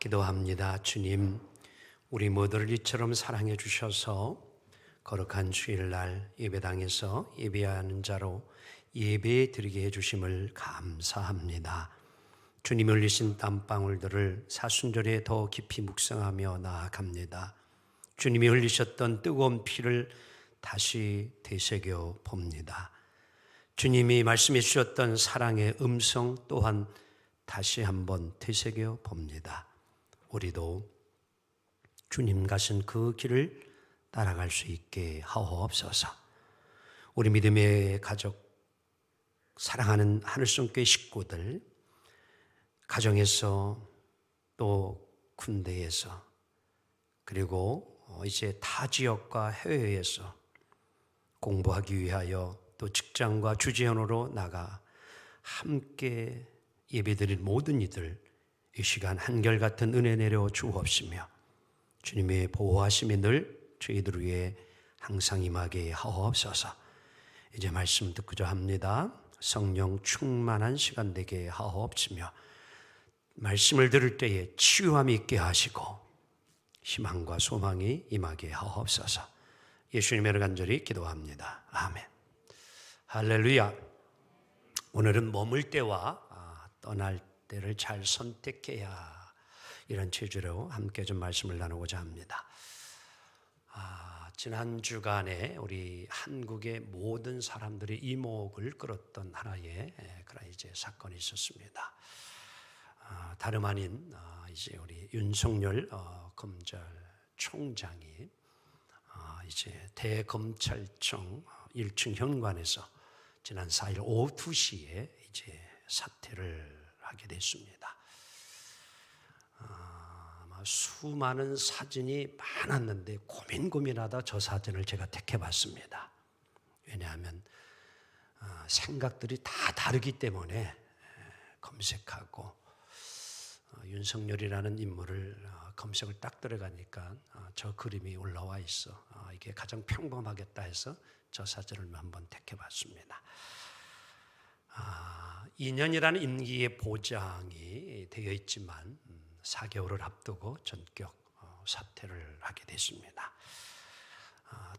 기도합니다. 주님, 우리 모두를 이처럼 사랑해 주셔서 거룩한 주일날 예배당에서 예배하는 자로 예배 드리게 해주심을 감사합니다. 주님이 흘리신 땀방울들을 사순절에 더 깊이 묵상하며 나아갑니다. 주님이 흘리셨던 뜨거운 피를 다시 되새겨 봅니다. 주님이 말씀해 주셨던 사랑의 음성 또한 다시 한번 되새겨 봅니다. 우리도 주님 가신 그 길을 따라갈 수 있게 하옵소서. 우리 믿음의 가족, 사랑하는 하늘성교회 식구들, 가정에서 또 군대에서 그리고 이제 타 지역과 해외에서 공부하기 위하여 또 직장과 주재원으로 나가 함께 예배드릴 모든 이들 이 시간 한결같은 은혜 내려 주옵시며 주님의 보호하심이 늘 저희들 위해 항상 임하게 하옵소서. 이제 말씀 듣고자 합니다. 성령 충만한 시간 되게 하옵시며 말씀을 들을 때에 치유함이 있게 하시고 희망과 소망이 임하게 하옵소서. 예수님의 이름으로 간절히 기도합니다. 아멘. 할렐루야. 오늘은 머물 때와 떠날 때를 잘 선택해야, 이런 주제로 함께 좀 말씀을 나누고자 합니다. 지난 주간에 우리 한국의 모든 사람들이 이목을 끌었던 하나의 그런 이제 사건이 있었습니다. 다름 아닌 이제 우리 윤석열 검찰총장이 이제 대검찰청 1층 현관에서 지난 4일 오후 2시에 이제 사퇴를 하게 됐습니다. 수많은 사진이 많았는데 고민하다 저 사진을 제가 택해봤습니다. 왜냐하면 생각들이 다 다르기 때문에 검색하고 윤석열이라는 인물을 검색을 딱 들어가니까 저 그림이 올라와 있어. 이게 가장 평범하겠다 해서 저 사진을 한번 택해봤습니다. 2년이라는 임기의 보장이 되어 있지만 4개월을 앞두고 전격 사퇴를 하게 됐습니다.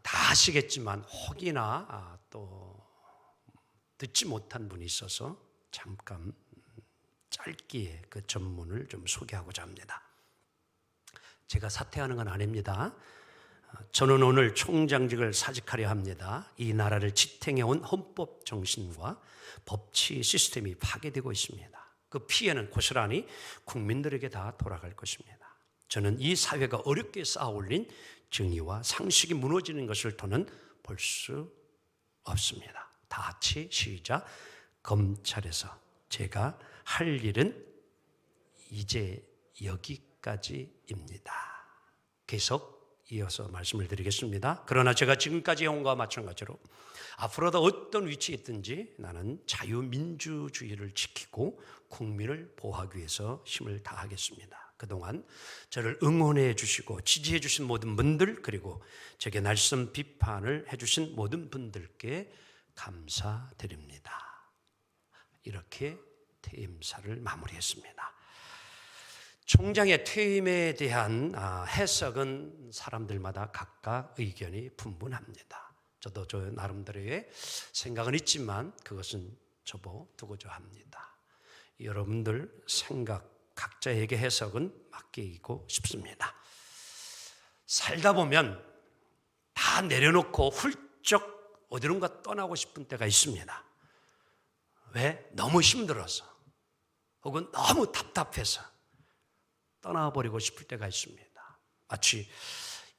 다 아시겠지만 혹이나 또 듣지 못한 분이 있어서 잠깐 짧게 그 전문을 좀 소개하고자 합니다. 제가 사퇴하는 건 아닙니다. 저는 오늘 총장직을 사직하려 합니다. 이 나라를 지탱해온 헌법 정신과 법치 시스템이 파괴되고 있습니다. 그 피해는 고스란히 국민들에게 다 돌아갈 것입니다. 저는 이 사회가 어렵게 쌓아올린 정의와 상식이 무너지는 것을 더는 볼 수 없습니다. 다 같이 시작. 검찰에서 제가 할 일은 이제 여기까지입니다. 계속 이어서 말씀을 드리겠습니다. 그러나 제가 지금까지 해온 것과 마찬가지로 앞으로도 어떤 위치에 있든지 나는 자유민주주의를 지키고 국민을 보호하기 위해서 힘을 다하겠습니다. 그동안 저를 응원해 주시고 지지해 주신 모든 분들, 그리고 제게 날선 비판을 해주신 모든 분들께 감사드립니다. 이렇게 퇴임사를 마무리했습니다. 총장의 퇴임에 대한 해석은 사람들마다 각각 의견이 분분합니다. 저도 저 나름대로의 생각은 있지만 그것은 접어두고자 합니다. 여러분들 생각, 각자에게 해석은 맡기고 싶습니다. 살다 보면 다 내려놓고 훌쩍 어디론가 떠나고 싶은 때가 있습니다. 왜? 너무 힘들어서 혹은 너무 답답해서 떠나버리고 싶을 때가 있습니다. 마치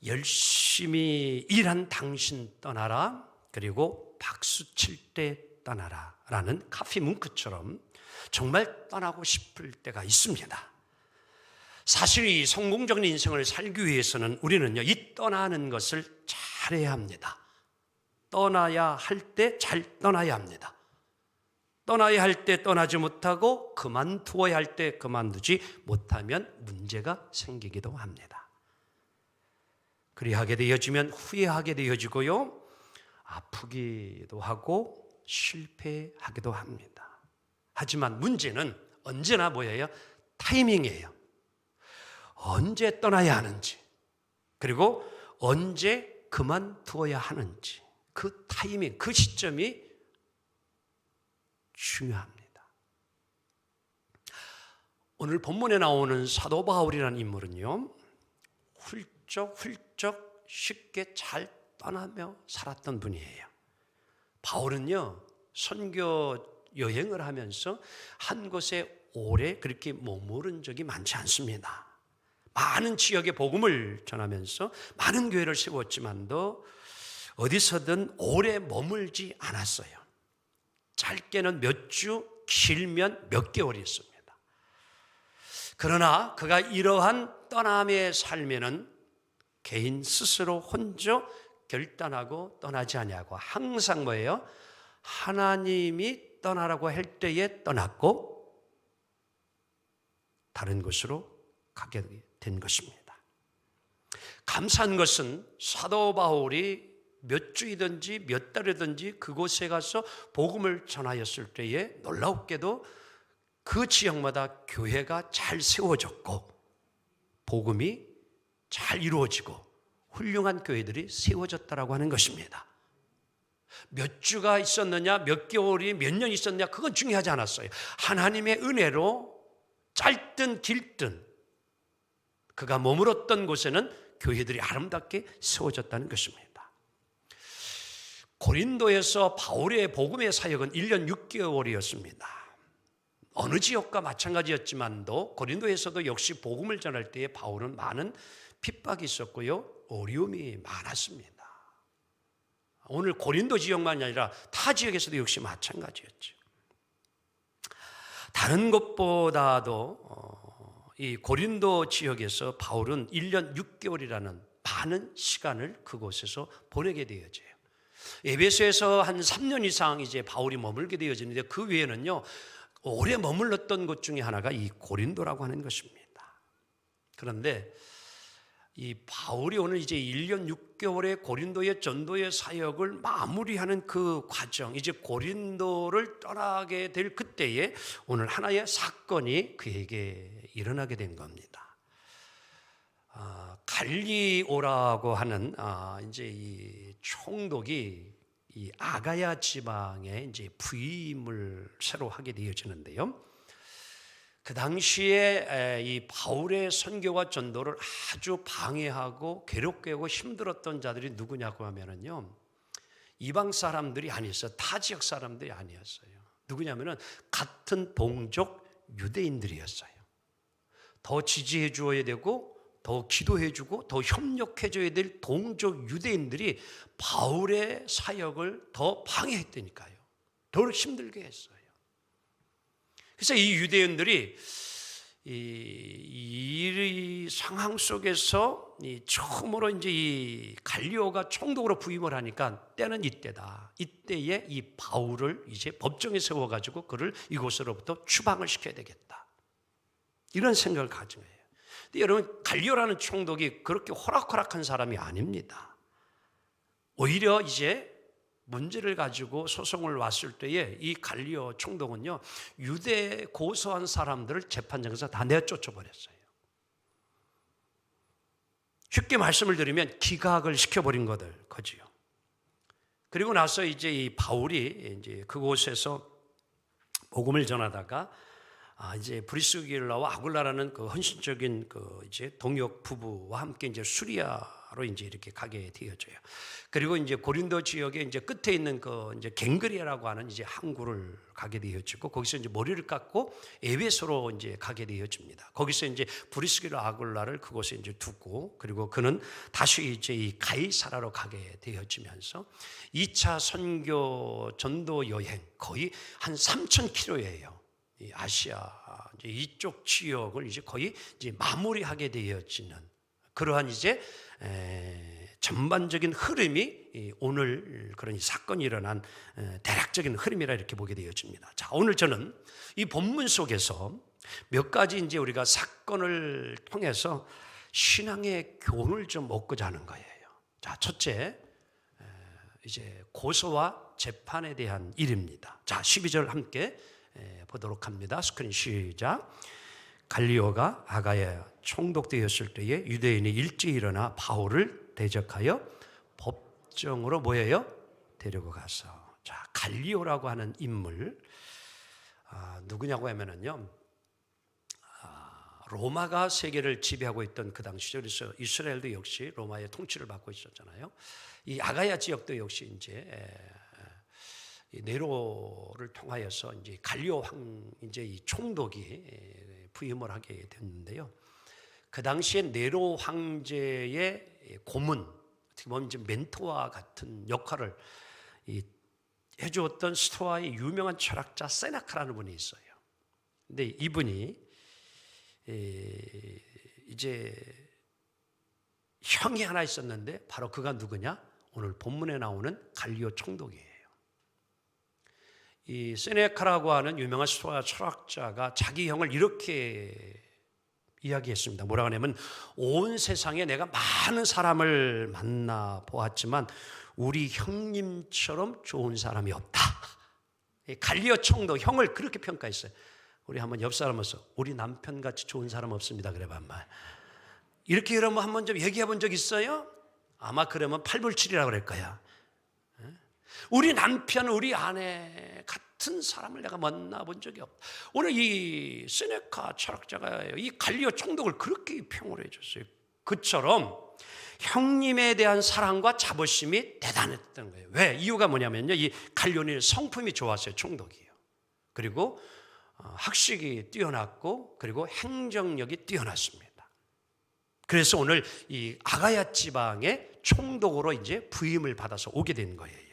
열심히 일한 당신 떠나라, 그리고 박수 칠 때 떠나라 라는 카피 문구처럼 정말 떠나고 싶을 때가 있습니다. 사실 이 성공적인 인생을 살기 위해서는 우리는요, 이 떠나는 것을 잘해야 합니다. 떠나야 할 때 잘 떠나야 합니다. 떠나야 할 때 떠나지 못하고 그만두어야 할 때 그만두지 못하면 문제가 생기기도 합니다. 그리하게 되어지면 후회하게 되어지고요, 아프기도 하고 실패하기도 합니다. 하지만 문제는 언제나 뭐예요? 타이밍이에요. 언제 떠나야 하는지, 그리고 언제 그만두어야 하는지, 그 타이밍, 그 시점이 중요합니다. 오늘 본문에 나오는 사도 바울이라는 인물은요, 훌쩍 쉽게 잘 떠나며 살았던 분이에요. 바울은요, 선교 여행을 하면서 한 곳에 오래 그렇게 머무른 적이 많지 않습니다. 많은 지역에 복음을 전하면서 많은 교회를 세웠지만도 어디서든 오래 머물지 않았어요. 짧게는 몇 주, 길면 몇 개월이었습니다. 그러나 그가 이러한 떠남의 삶에는 개인 스스로 혼자 결단하고 떠나지 아니하고 항상 뭐예요? 하나님이 떠나라고 할 때에 떠났고 다른 곳으로 가게 된 것입니다. 감사한 것은 사도 바울이 몇 주이든지 몇 달이든지 그곳에 가서 복음을 전하였을 때에 놀랍게도 그 지역마다 교회가 잘 세워졌고 복음이 잘 이루어지고 훌륭한 교회들이 세워졌다라고 하는 것입니다. 몇 주가 있었느냐, 몇 개월이 몇 년 있었느냐, 그건 중요하지 않았어요. 하나님의 은혜로 짧든 길든 그가 머물렀던 곳에는 교회들이 아름답게 세워졌다는 것입니다. 고린도에서 바울의 복음의 사역은 1년 6개월이었습니다. 어느 지역과 마찬가지였지만도 고린도에서도 역시 복음을 전할 때에 바울은 많은 핍박이 있었고요, 어려움이 많았습니다. 오늘 고린도 지역만이 아니라 타 지역에서도 역시 마찬가지였죠. 다른 것보다도 이 고린도 지역에서 바울은 1년 6개월이라는 많은 시간을 그곳에서 보내게 되어져요. 에베소에서 한 3년 이상 이제 바울이 머물게 되어지는데 그 외에는요, 오래 머물렀던 곳 중에 하나가 이 고린도라고 하는 것입니다. 그런데 이 바울이 오늘 이제 1년 6개월의 고린도의 전도의 사역을 마무리하는 그 과정, 이제 고린도를 떠나게 될 그때에 오늘 하나의 사건이 그에게 일어나게 된 겁니다. 갈리오라고 하는 이제 이 총독이 이 아가야 지방에 이제 부임을 새로 하게 되어지는데요. 그 당시에 이 바울의 선교와 전도를 아주 방해하고 괴롭게 하고 힘들었던 자들이 누구냐고 하면은요, 이방 사람들이 아니었어요. 타 지역 사람들이 아니었어요. 누구냐면은 같은 동족 유대인들이었어요. 더 지지해 주어야 되고 더 기도해 주고 더 협력해 줘야 될 동족 유대인들이 바울의 사역을 더 방해했다니까요. 더 힘들게 했어요. 그래서 이 유대인들이 이 상황 속에서 처음으로 이제 이 갈리오가 총독으로 부임을 하니까 때는 이때다. 이때에 이 바울을 이제 법정에 세워가지고 그를 이곳으로부터 추방을 시켜야 되겠다. 이런 생각을 가진 거예요. 근데 여러분, 갈리오라는 총독이 그렇게 호락호락한 사람이 아닙니다. 오히려 이제 문제를 가지고 소송을 왔을 때에 이 갈리오 총독은요, 유대 고소한 사람들을 재판장에서 다 내쫓아 버렸어요. 쉽게 말씀을 드리면 기각을 시켜버린 거지요. 그리고 나서 이제 이 바울이 이제 그곳에서 복음을 전하다가 이제 브리스길라와 아굴라라는 그 헌신적인 그 이제 동역 부부와 함께 이제 수리아로 이제 이렇게 가게 되어져요. 그리고 이제 고린도 지역에 이제 끝에 있는 그 이제 갱그리아라고 하는 이제 항구를 가게 되어지고 거기서 이제 머리를 깎고 에베소로 이제 가게 되어집니다. 거기서 이제 브리스길라 아굴라를 그곳에 이제 두고 그리고 그는 다시 이제 이 가이사라로 가게 되어지면서 2차 선교 전도 여행 거의 한 3,000km예요. 아시아 이제 이쪽 지역을 이제 거의 이제 마무리하게 되어지는 그러한 이제 전반적인 흐름이 오늘 그런 사건이 일어난 대략적인 흐름이라 이렇게 보게 되어집니다. 자, 오늘 저는 이 본문 속에서 몇 가지 이제 우리가 사건을 통해서 신앙의 교훈을 좀 얻고자 하는 거예요. 자, 첫째, 이제 고소와 재판에 대한 일입니다. 자, 12절 함께 보도록 합니다. 스크린 시작. 갈리오가 아가야 총독되었을 때에 유대인이 일찍 일어나 바울을 대적하여 법정으로 뭐예요? 데리고 가서. 자, 갈리오라고 하는 인물 누구냐고 하면은요, 로마가 세계를 지배하고 있던 그 당시죠. 그래서 이스라엘도 역시 로마의 통치를 받고 있었잖아요. 이 아가야 지역도 역시 이제 네로를 통하여서 이제 갈리오 이제 이 총독이 부임을 하게 됐는데요. 그 당시에 네로 황제의 고문, 어떻게 보면 이제 멘토와 같은 역할을 해주었던 스토아의 유명한 철학자 세네카라는 분이 있어요. 근데 이분이 이제 형이 하나 있었는데 바로 그가 누구냐? 오늘 본문에 나오는 갈리오 총독이에요. 이 세네카라고 하는 유명한 스토아 철학자가 자기 형을 이렇게 이야기했습니다. 뭐라고 하냐면, 온 세상에 내가 많은 사람을 만나 보았지만 우리 형님처럼 좋은 사람이 없다. 갈리오 총독 형을 그렇게 평가했어요. 우리 한번 옆 사람으로서 우리 남편같이 좋은 사람 없습니다. 그래봐 말. 이렇게 그러면 한번 좀 얘기해 본 적 있어요? 아마 그러면 팔불출이라고 그럴 거야. 우리 남편, 우리 아내 같은 사람을 내가 만나본 적이 없다. 오늘 이 세네카 철학자가 이 갈리오 총독을 그렇게 평을 해줬어요. 그처럼 형님에 대한 사랑과 자부심이 대단했던 거예요. 왜? 이유가 뭐냐면요, 이 갈리오는 성품이 좋았어요. 총독이에요. 그리고 학식이 뛰어났고, 그리고 행정력이 뛰어났습니다. 그래서 오늘 이 아가야 지방의 총독으로 이제 부임을 받아서 오게 된 거예요.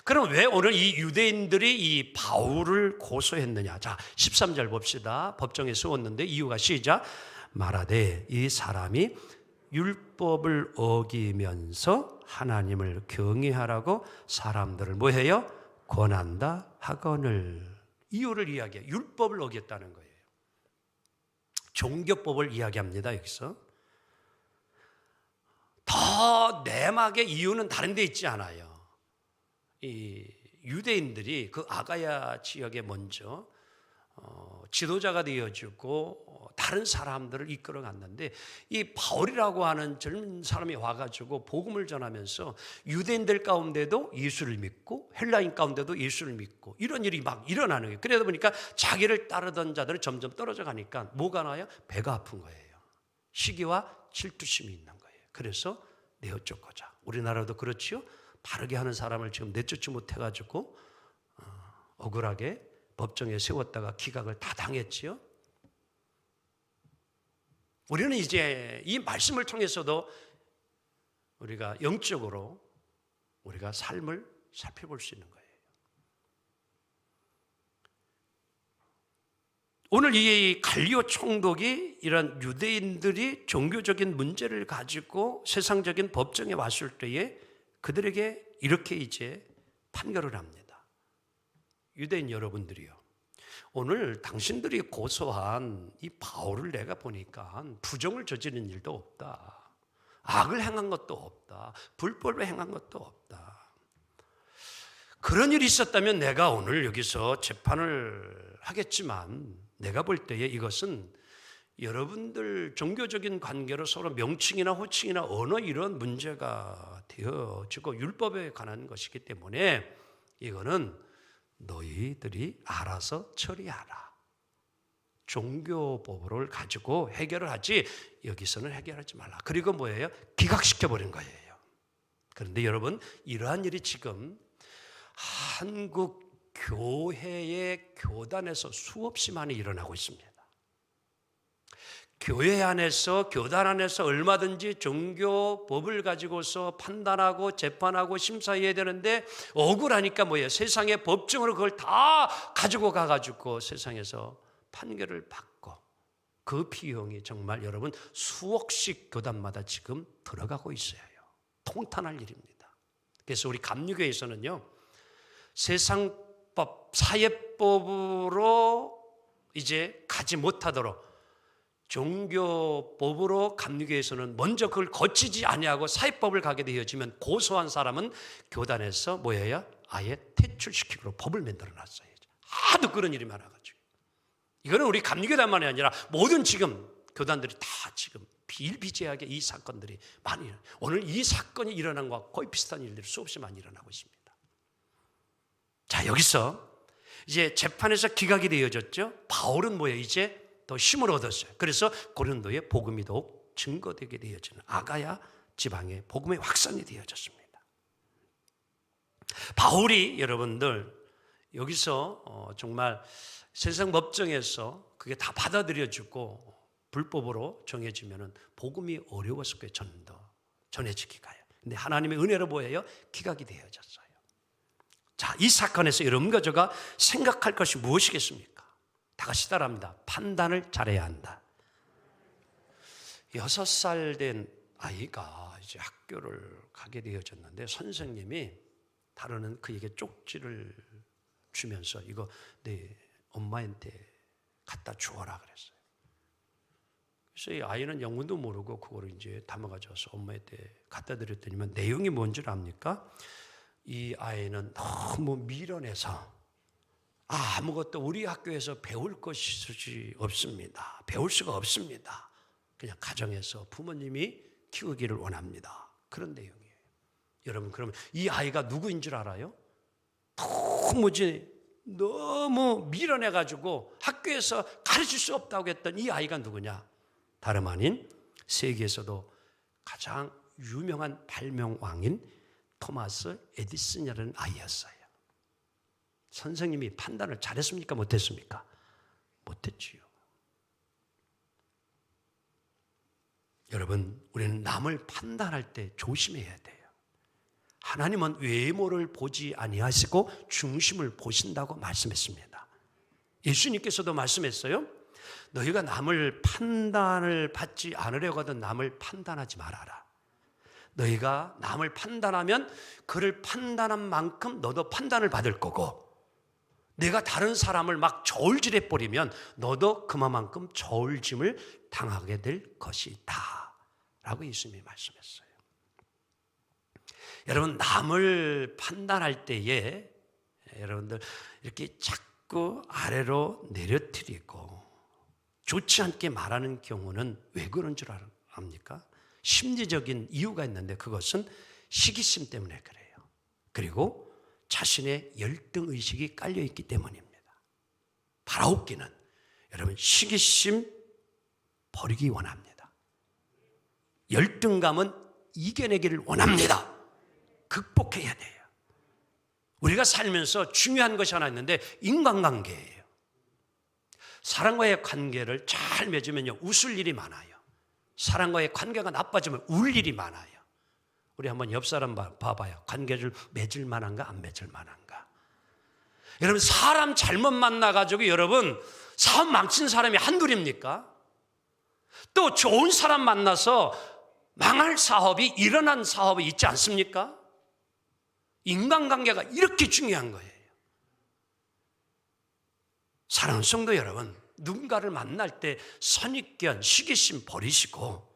그럼 왜 오늘 이 유대인들이 이 바울을 고소했느냐? 자, 13절 봅시다. 법정에 세웠는데 이유가 시작. 말하되 이 사람이 율법을 어기면서 하나님을 경외하라고 사람들을 뭐해요? 권한다 하거늘. 이유를 이야기해요. 율법을 어겼다는 거예요. 종교법을 이야기합니다. 여기서 더 내막의 이유는 다른 데 있지 않아요. 이 유대인들이 그 아가야 지역에 먼저 지도자가 되어주고 다른 사람들을 이끌어 갔는데, 이 바울이라고 하는 젊은 사람이 와가지고 복음을 전하면서 유대인들 가운데도 예수를 믿고 헬라인 가운데도 예수를 믿고 이런 일이 막 일어나는 거예요. 그러다 보니까 자기를 따르던 자들은 점점 떨어져 가니까 뭐가 나요? 배가 아픈 거예요. 시기와 질투심이 있는 거예요. 그래서 내어쫓고자. 우리나라도 그렇지요. 바르게 하는 사람을 지금 내쫓지 못해가지고 억울하게 법정에 세웠다가 기각을 다 당했지요. 우리는 이제 이 말씀을 통해서도 우리가 영적으로 우리가 삶을 살펴볼 수 있는 거예요. 오늘 이 갈리오 총독이 이런 유대인들이 종교적인 문제를 가지고 세상적인 법정에 왔을 때에 그들에게 이렇게 이제 판결을 합니다. 유대인 여러분들이요, 오늘 당신들이 고소한 이 바울을 내가 보니까 부정을 저지른 일도 없다. 악을 행한 것도 없다. 불법을 행한 것도 없다. 그런 일이 있었다면 내가 오늘 여기서 재판을 하겠지만, 내가 볼 때에 이것은 여러분들 종교적인 관계로 서로 명칭이나 호칭이나 언어 이런 문제가 되어지고 율법에 관한 것이기 때문에 이거는 너희들이 알아서 처리하라. 종교법을 가지고 해결을 하지 여기서는 해결하지 말라. 그리고 뭐예요? 기각시켜버린 거예요. 그런데 여러분, 이러한 일이 지금 한국 교회의 교단에서 수없이 많이 일어나고 있습니다. 교회 안에서, 교단 안에서 얼마든지 종교법을 가지고서 판단하고 재판하고 심사해야 되는데 억울하니까 뭐예요? 세상의 법정으로 그걸 다 가지고 가가지고 세상에서 판결을 받고, 그 비용이 정말 여러분 수억씩 교단마다 지금 들어가고 있어요. 통탄할 일입니다. 그래서 우리 감리교에서는요, 세상법, 사회법으로 이제 가지 못하도록 종교법으로 감리교에서는 먼저 그걸 거치지 아니하고 사회법을 가게 되어지면 고소한 사람은 교단에서 뭐예요? 아예 퇴출시키고 법을 만들어 놨어요. 하도 그런 일이 많아가지고. 이거는 우리 감리교단만이 아니라 모든 지금 교단들이 다 지금 비일비재하게 이 사건들이 많이 일어나요. 오늘 이 사건이 일어난 것과 거의 비슷한 일들이 수없이 많이 일어나고 있습니다. 자, 여기서 이제 재판에서 기각이 되어졌죠. 바울은 뭐예요? 이제 더 힘을 얻었어요. 그래서 고린도에 복음이 더욱 증거되게 되어지는 아가야 지방에 복음의 확산이 되어졌습니다. 바울이 여러분들 여기서 정말 세상 법정에서 그게 다 받아들여지고 불법으로 정해지면은 복음이 어려웠을 거예요. 전해지기가요. 근데 하나님의 은혜로 보여요. 기각이 되어졌어요. 자, 이 사건에서 여러분과 제가 생각할 것이 무엇이겠습니까? 다 같이 따라합니다. 판단을 잘해야 한다. 6살 된 아이가 이제 학교를 가게 되어졌는데 선생님이 다루는 그에게 쪽지를 주면서 이거 내 엄마한테 갖다 주어라 그랬어요. 그래서 이 아이는 영문도 모르고 그거를 이제 담아가져서 엄마한테 갖다 드렸더니만 내용이 뭔지 압니까? 이 아이는 너무 미련해서 아무것도 우리 학교에서 배울 것이 없습니다. 배울 수가 없습니다. 그냥 가정에서 부모님이 키우기를 원합니다. 그런 내용이에요. 여러분, 그러면 이 아이가 누구인 줄 알아요? 너무 미련해가지고 학교에서 가르칠 수 없다고 했던 이 아이가 누구냐? 다름 아닌 세계에서도 가장 유명한 발명왕인 토마스 에디슨이라는 아이였어요. 선생님이 판단을 잘했습니까? 못했습니까? 못했지요. 여러분, 우리는 남을 판단할 때 조심해야 돼요. 하나님은 외모를 보지 아니하시고 중심을 보신다고 말씀했습니다. 예수님께서도 말씀했어요. 너희가 남을 판단을 받지 않으려고 하던 남을 판단하지 말아라. 너희가 남을 판단하면 그를 판단한 만큼 너도 판단을 받을 거고, 내가 다른 사람을 막 저울질해 버리면 너도 그만큼 저울짐을 당하게 될 것이다 라고 예수님이 말씀했어요. 여러분, 남을 판단할 때에 여러분들 이렇게 자꾸 아래로 내려뜨리고 좋지 않게 말하는 경우는 왜 그런 줄 압니까? 심리적인 이유가 있는데 그것은 시기심 때문에 그래요. 그리고 자신의 열등의식이 깔려있기 때문입니다. 바라옵기는 여러분 시기심 버리기 원합니다. 열등감은 이겨내기를 원합니다. 극복해야 돼요. 우리가 살면서 중요한 것이 하나 있는데 인간관계예요. 사람과의 관계를 잘 맺으면요 웃을 일이 많아요. 사람과의 관계가 나빠지면 울 일이 많아요. 우리 한번 옆 사람 봐봐요. 관계를 맺을 만한가 안 맺을 만한가. 여러분, 사람 잘못 만나가지고 여러분 사업 망친 사람이 한둘입니까? 또 좋은 사람 만나서 망할 사업이, 일어난 사업이 있지 않습니까? 인간관계가 이렇게 중요한 거예요. 사랑하는 성도 여러분, 누군가를 만날 때 선입견, 시기심 버리시고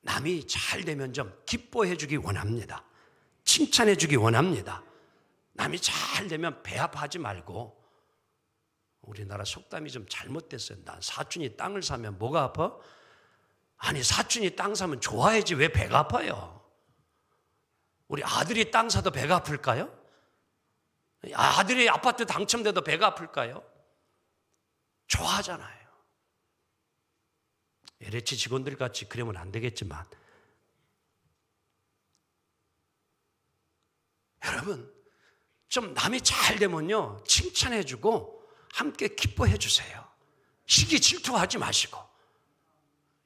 남이 잘 되면 좀 기뻐해 주기 원합니다. 칭찬해 주기 원합니다. 남이 잘 되면 배합하지 말고, 우리나라 속담이 좀 잘못됐어요. 난 사촌이 땅을 사면 뭐가 아파? 아니, 사촌이 땅 사면 좋아야지 왜 배가 아파요? 우리 아들이 땅 사도 배가 아플까요? 아들이 아파트 당첨돼도 배가 아플까요? 좋아하잖아요. LH 직원들 같이 그러면 안 되겠지만, 여러분 좀 남이 잘 되면요 칭찬해 주고 함께 기뻐해 주세요. 시기 질투하지 마시고.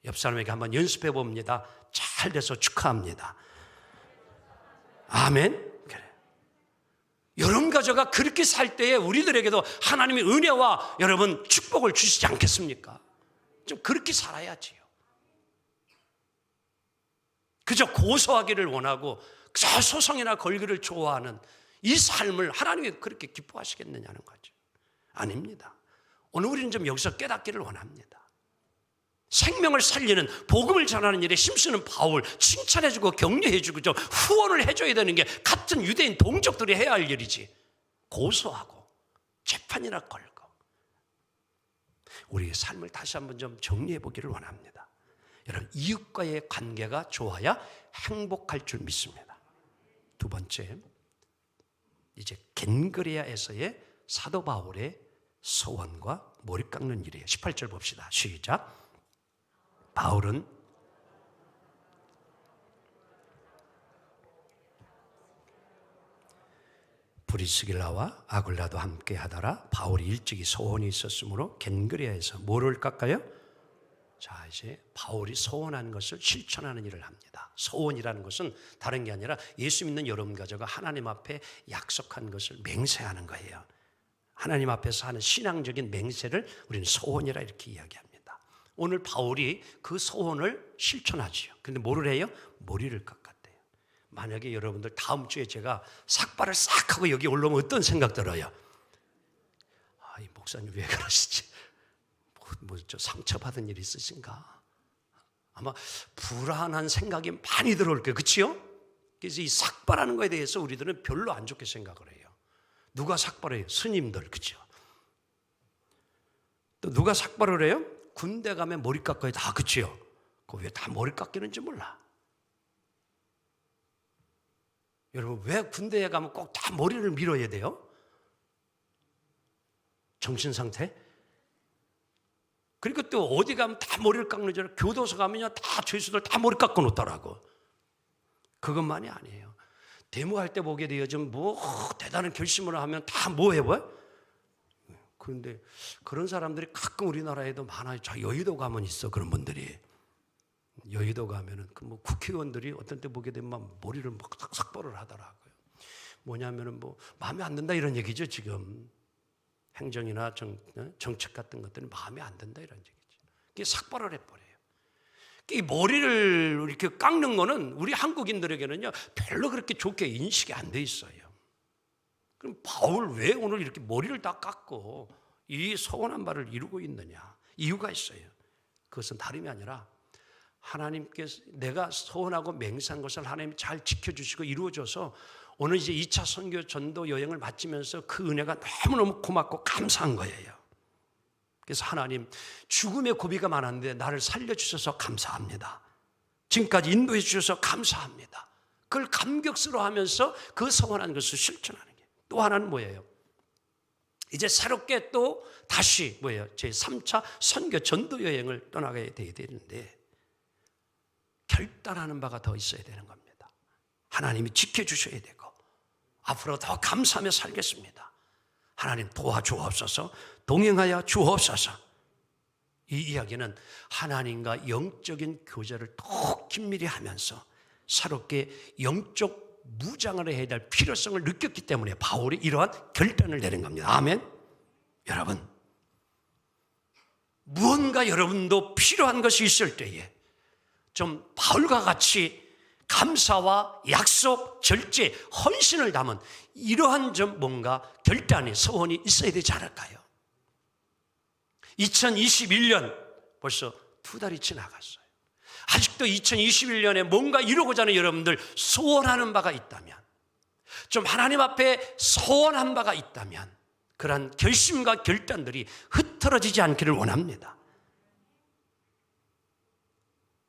옆 사람에게 한번 연습해 봅니다. 잘 돼서 축하합니다. 아멘. 그래. 여러분과 제가 그렇게 살 때에 우리들에게도 하나님의 은혜와 여러분 축복을 주시지 않겠습니까? 좀 그렇게 살아야지요. 그저 고소하기를 원하고 그저 소송이나 걸기를 좋아하는 이 삶을 하나님이 그렇게 기뻐하시겠느냐는 거죠. 아닙니다. 오늘 우리는 좀 여기서 깨닫기를 원합니다. 생명을 살리는 복음을 전하는 일에 힘쓰는 바울 칭찬해주고 격려해주고 좀 후원을 해줘야 되는 게 같은 유대인 동족들이 해야 할 일이지. 고소하고 재판이나 걸고. 우리의 삶을 다시 한번 좀 정리해 보기를 원합니다. 여러분, 이웃과의 관계가 좋아야 행복할 줄 믿습니다. 두 번째, 이제 겐그레아에서의 사도 바울의 소원과 머리 깎는 일이에요. 18절 봅시다. 시작. 바울은 브리스길라와 아굴라도 함께 하더라. 바울이 일찍이 소원이 있었으므로 겐그레아에서 뭐를 깎아요? 자, 이제 바울이 소원한 것을 실천하는 일을 합니다. 소원이라는 것은 다른 게 아니라 예수 믿는 여러분 가족과 하나님 앞에 약속한 것을 맹세하는 거예요. 하나님 앞에서 하는 신앙적인 맹세를 우리는 소원이라 이렇게 이야기합니다. 오늘 바울이 그 소원을 실천하지요. 그런데 뭐를 해요? 머리를 깎았대요. 만약에 여러분들 다음 주에 제가 삭발을 싹 하고 여기 올라오면 어떤 생각 들어요? 아, 이 목사님 왜 그러시지? 저 상처받은 일 있으신가? 아마 불안한 생각이 많이 들어올 거예요. 그렇죠? 그래서 이 삭발하는 거에 대해서 우리들은 별로 안 좋게 생각을 해요. 누가 삭발해요? 스님들, 그렇죠? 또 누가 삭발을 해요? 군대 가면 머리 깎아야 다, 그렇죠? 왜 다 머리 깎이는지 몰라. 여러분, 왜 군대에 가면 꼭 다 머리를 밀어야 돼요? 정신 상태? 그리고 또 어디 가면 다 머리를 깎는 줄 알아요. 교도소 가면요 다 죄수들 다 머리 깎아 놓더라고. 그것만이 아니에요. 데모할 때 보게 돼요. 좀 대단한 결심을 하면 다 뭐 해봐요? 그런데 그런 사람들이 가끔 우리나라에도 많아요. 저 여의도 가면 있어, 그런 분들이. 여의도 가면은 그 국회의원들이 어떤 때 보게 되면 막 머리를 막 삭발을 하더라고요. 뭐냐면은 마음에 안 든다 이런 얘기죠, 지금. 행정이나 정책 같은 것들은 마음에 안 든다 이런 얘기죠. 그게 삭발을 해버려요. 이 머리를 이렇게 깎는 거는 우리 한국인들에게는요 별로 그렇게 좋게 인식이 안 돼 있어요. 그럼 바울 왜 오늘 이렇게 머리를 다 깎고 이 소원한 바를 이루고 있느냐? 이유가 있어요. 그것은 다름이 아니라 하나님께서 내가 소원하고 맹세한 것을 하나님이 잘 지켜주시고 이루어져서 오늘 이제 2차 선교 전도 여행을 마치면서 그 은혜가 너무너무 고맙고 감사한 거예요. 그래서 하나님, 죽음의 고비가 많았는데 나를 살려주셔서 감사합니다. 지금까지 인도해 주셔서 감사합니다. 그걸 감격스러워하면서 그 소원한 것을 실천하는 게. 또 하나는 뭐예요? 이제 새롭게 또 다시 제 3차 선교 전도 여행을 떠나게 돼야 되는데 결단하는 바가 더 있어야 되는 겁니다. 하나님이 지켜주셔야 되고 앞으로 더 감사하며 살겠습니다. 하나님 도와주옵소서, 동행하여 주옵소서. 이 이야기는 하나님과 영적인 교제를 더 긴밀히 하면서 새롭게 영적 무장을 해야 될 필요성을 느꼈기 때문에 바울이 이러한 결단을 내린 겁니다. 아멘. 여러분, 무언가 여러분도 필요한 것이 있을 때에 좀 바울과 같이 감사와 약속, 절제, 헌신을 담은 이러한 좀 뭔가 결단의 소원이 있어야 되지 않을까요? 2021년 벌써 2달이 지나갔어요. 아직도 2021년에 뭔가 이루고자 하는 여러분들 소원하는 바가 있다면, 좀 하나님 앞에 소원한 바가 있다면 그러한 결심과 결단들이 흐트러지지 않기를 원합니다.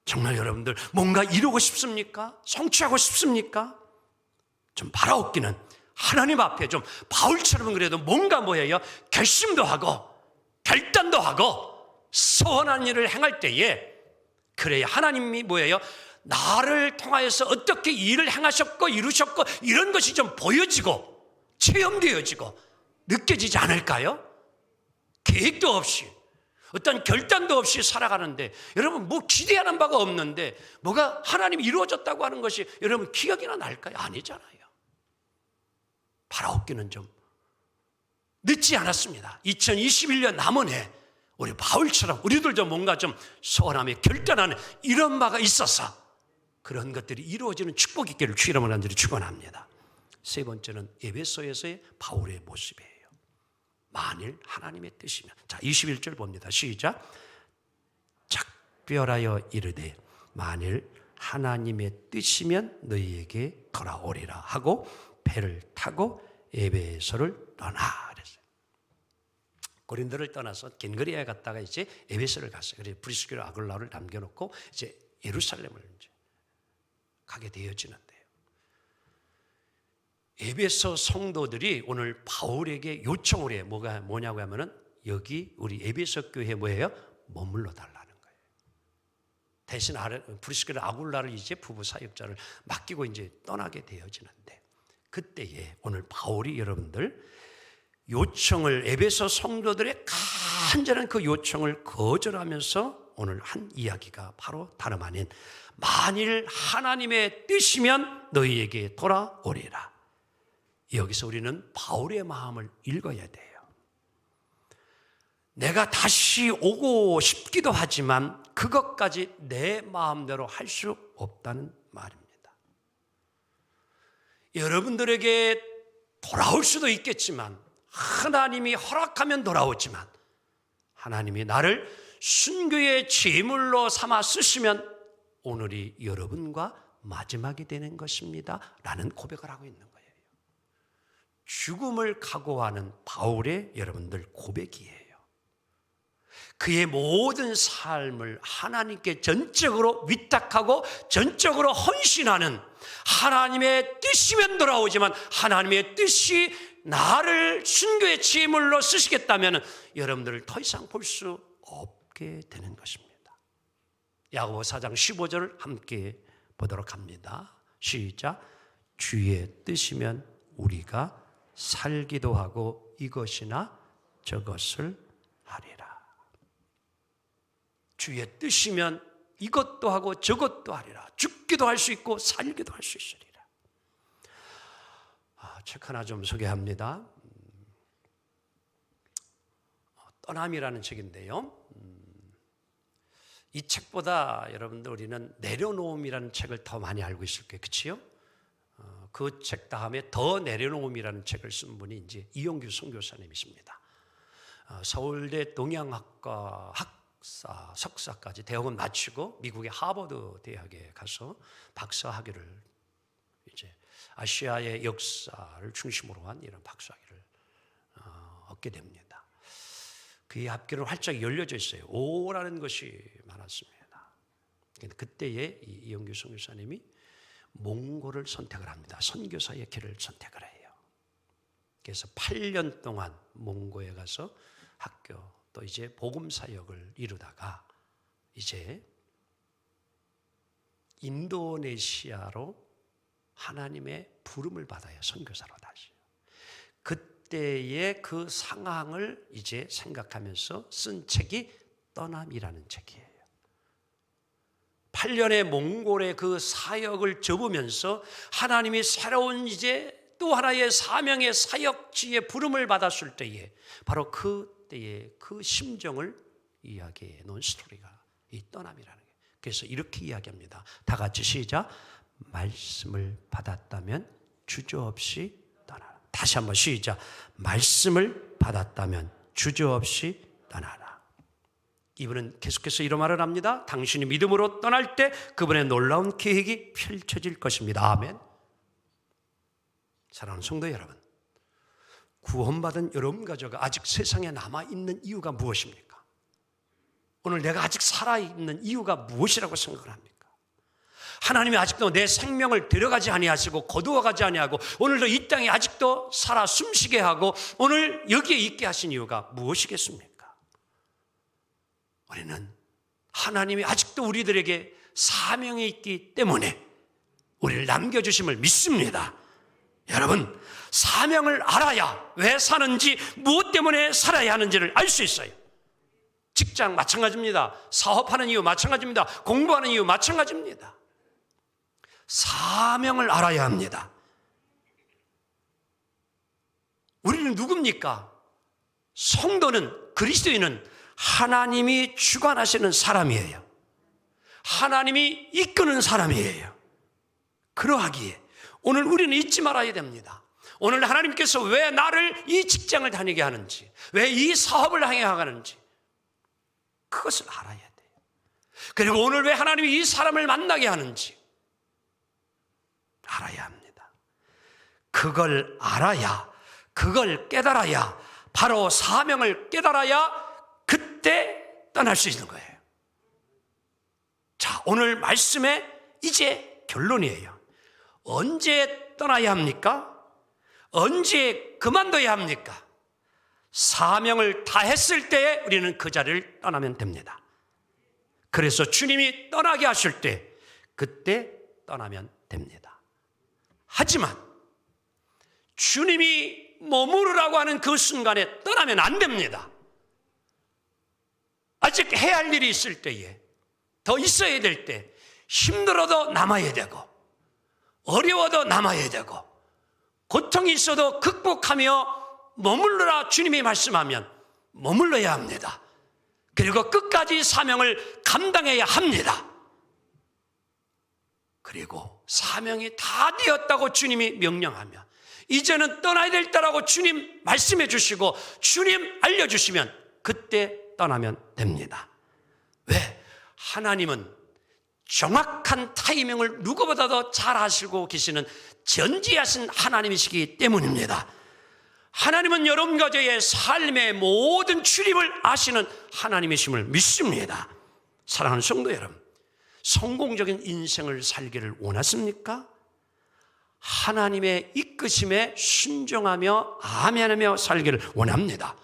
정말 여러분들 뭔가 이루고 싶습니까? 성취하고 싶습니까? 좀 바라옵기는 하나님 앞에 좀 바울처럼 그래도 뭔가 결심도 하고 결단도 하고 소원한 일을 행할 때에 그래야 하나님이 나를 통하여서 어떻게 일을 행하셨고 이루셨고 이런 것이 좀 보여지고 체험되어지고 느껴지지 않을까요? 계획도 없이 어떤 결단도 없이 살아가는데 여러분 기대하는 바가 없는데 뭐가 하나님이 이루어졌다고 하는 것이 여러분 기억이나 날까요? 아니잖아요. 바라옵기는 좀 늦지 않았습니다. 2021년 남은 해 우리 바울처럼 우리들도 뭔가 좀 소원하며 결단하는 이런 바가 있어서 그런 것들이 이루어지는 축복 있기를 주 이름으로 간절히 축원합니다. 세 번째는 에베소에서의 바울의 모습이에요. 만일 하나님의 뜻이면. 자, 21절 봅니다. 시작. 작별하여 이르되 만일 하나님의 뜻이면 너희에게 돌아오리라 하고 배를 타고 에베소를 떠나 그랬어요. 고린도를 떠나서 겐그리아에 갔다가 이제 에베소를 갔어요. 그래서 브리스길라 아굴라를 남겨놓고 이제 예루살렘을 이제 가게 되어지는데요. 에베소 성도들이 오늘 바울에게 요청을 해요. 뭐냐고 하면은 여기 우리 에베소 교회에 뭐예요? 머물러 달라는 거예요. 대신 브리스길라 아굴라를 이제 부부 사역자를 맡기고 이제 떠나게 되어지는데, 그때에 오늘 바울이 여러분들 요청을, 에베소 성도들의 간절한 그 요청을 거절하면서 오늘 한 이야기가 바로 다름 아닌 만일 하나님의 뜻이면 너희에게 돌아오리라. 여기서 우리는 바울의 마음을 읽어야 돼요. 내가 다시 오고 싶기도 하지만 그것까지 내 마음대로 할 수 없다는 말입니다. 여러분들에게 돌아올 수도 있겠지만, 하나님이 허락하면 돌아오지만, 하나님이 나를 순교의 제물로 삼아 쓰시면 오늘이 여러분과 마지막이 되는 것입니다 라는 고백을 하고 있는 거예요. 죽음을 각오하는 바울의 여러분들 고백이에요. 그의 모든 삶을 하나님께 전적으로 위탁하고 전적으로 헌신하는, 하나님의 뜻이면 돌아오지만 하나님의 뜻이 나를 순교의 제물로 쓰시겠다면 여러분들을 더 이상 볼 수 없게 되는 것입니다. 야고보 4장 15절을 함께 보도록 합니다. 시작. 주의 뜻이면 우리가 살기도 하고 이것이나 저것을 하리라. 주의 뜻이면 이것도 하고 저것도 하리라. 죽기도 할 수 있고 살기도 할 수 있으리라. 책 하나 좀 소개합니다. 떠남이라는 책인데요. 이 책보다 여러분들 우리는 내려놓음이라는 책을 더 많이 알고 있을 거예요. 그렇지요? 그 책 다음에 더 내려놓음이라는 책을 쓴 분이 이제 이용규 선교사님이십니다. 서울대 동양학과 석사까지 대학원 마치고 미국의 하버드 대학에 가서 박사학위를, 이제 아시아의 역사를 중심으로 한 이런 박사학위를 얻게 됩니다. 그의 앞길은 활짝 열려져 있어요. 오라는 것이 많았습니다. 그때에 이용규 선교사님이 몽골을 선택을 합니다. 선교사의 길을 선택을 해요. 그래서 8년 동안 몽고에 가서 학교, 또 이제 복음 사역을 이루다가 이제 인도네시아로 하나님의 부름을 받아요. 선교사로 다시. 그때의 그 상황을 이제 생각하면서 쓴 책이 떠남이라는 책이에요. 8년의 몽골의 그 사역을 접으면서 하나님이 새로운 이제 또 하나의 사명의 사역지의 부름을 받았을 때에 바로 그때의 그 심정을 이야기해 놓은 스토리가 이 떠남이라는 거예요. 그래서 이렇게 이야기합니다. 다 같이 시작. 말씀을 받았다면 주저없이 떠나라. 다시 한번 시작. 말씀을 받았다면 주저없이 떠나라. 이분은 계속해서 이런 말을 합니다. 당신이 믿음으로 떠날 때 그분의 놀라운 계획이 펼쳐질 것입니다. 아멘. 사랑하는 성도 여러분, 구원받은 여러분 가족가 아직 세상에 남아있는 이유가 무엇입니까? 오늘 내가 아직 살아있는 이유가 무엇이라고 생각을 합니까? 하나님이 아직도 내 생명을 데려가지 아니하시고 거두어가지 아니하고 오늘도 이 땅에 아직도 살아 숨쉬게 하고 오늘 여기에 있게 하신 이유가 무엇이겠습니까? 우리는 하나님이 아직도 우리들에게 사명이 있기 때문에 우리를 남겨주심을 믿습니다. 여러분, 사명을 알아야 왜 사는지, 무엇 때문에 살아야 하는지를 알 수 있어요. 직장 마찬가지입니다. 사업하는 이유 마찬가지입니다. 공부하는 이유 마찬가지입니다. 사명을 알아야 합니다. 우리는 누굽니까? 성도는, 그리스도인은 하나님이 주관하시는 사람이에요. 하나님이 이끄는 사람이에요. 그러하기에 오늘 우리는 잊지 말아야 됩니다. 오늘 하나님께서 왜 나를 이 직장을 다니게 하는지, 왜 이 사업을 하는지 그것을 알아야 돼요. 그리고 오늘 왜 하나님이 이 사람을 만나게 하는지 알아야 합니다. 그걸 알아야, 그걸 깨달아야 바로 사명을 깨달아야 그때 떠날 수 있는 거예요. 자, 오늘 말씀의 이제 결론이에요. 언제 떠나야 합니까? 언제 그만둬야 합니까? 사명을 다했을 때에 우리는 그 자리를 떠나면 됩니다. 그래서 주님이 떠나게 하실 때 그때 떠나면 됩니다. 하지만 주님이 머무르라고 하는 그 순간에 떠나면 안 됩니다. 아직 해야 할 일이 있을 때에, 더 있어야 될 때, 힘들어도 남아야 되고 어려워도 남아야 되고 고통이 있어도 극복하며 머물러라 주님이 말씀하면 머물러야 합니다. 그리고 끝까지 사명을 감당해야 합니다. 그리고 사명이 다 되었다고 주님이 명령하면 이제는 떠나야 될 때라고 주님 말씀해 주시고 주님 알려주시면 그때 떠나면 됩니다. 왜? 하나님은 정확한 타이밍을 누구보다도 잘 아시고 계시는 전지하신 하나님이시기 때문입니다. 하나님은 여러분 가정의 삶의 모든 출입을 아시는 하나님이심을 믿습니다. 사랑하는 성도 여러분, 성공적인 인생을 살기를 원하십니까? 하나님의 이끄심에 순종하며 아멘하며 살기를 원합니다.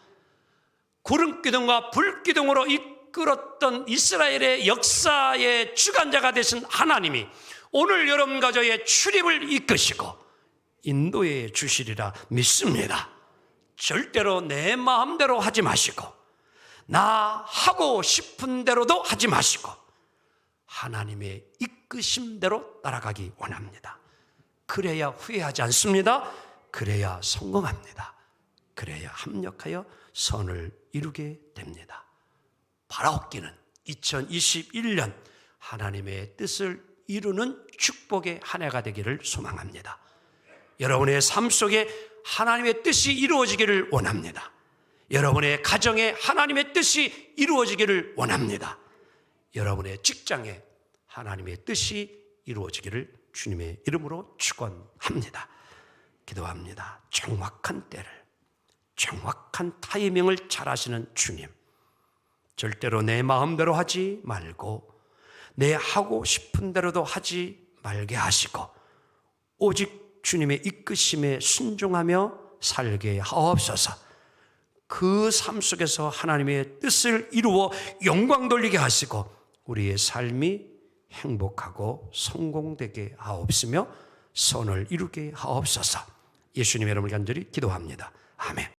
구름기둥과 불기둥으로 이끌었던 이스라엘의 역사의 주관자가 되신 하나님이 오늘 여러분 가정의 출입을 이끄시고 인도해 주시리라 믿습니다. 절대로 내 마음대로 하지 마시고 나 하고 싶은 대로도 하지 마시고 하나님의 이끄심대로 따라가기 원합니다. 그래야 후회하지 않습니다. 그래야 성공합니다. 그래야 합력하여 선을 이루게 됩니다. 바라옵기는 2021년 하나님의 뜻을 이루는 축복의 한 해가 되기를 소망합니다. 여러분의 삶 속에 하나님의 뜻이 이루어지기를 원합니다. 여러분의 가정에 하나님의 뜻이 이루어지기를 원합니다. 여러분의 직장에 하나님의 뜻이 이루어지기를 주님의 이름으로 축원합니다. 기도합니다. 정확한 때를, 정확한 타이밍을 잘 아시는 주님, 절대로 내 마음대로 하지 말고 내 하고 싶은 대로도 하지 말게 하시고 오직 주님의 이끄심에 순종하며 살게 하옵소서. 그 삶 속에서 하나님의 뜻을 이루어 영광 돌리게 하시고 우리의 삶이 행복하고 성공되게 하옵시며 선을 이루게 하옵소서. 예수님의 이름을 간절히 기도합니다. 아멘.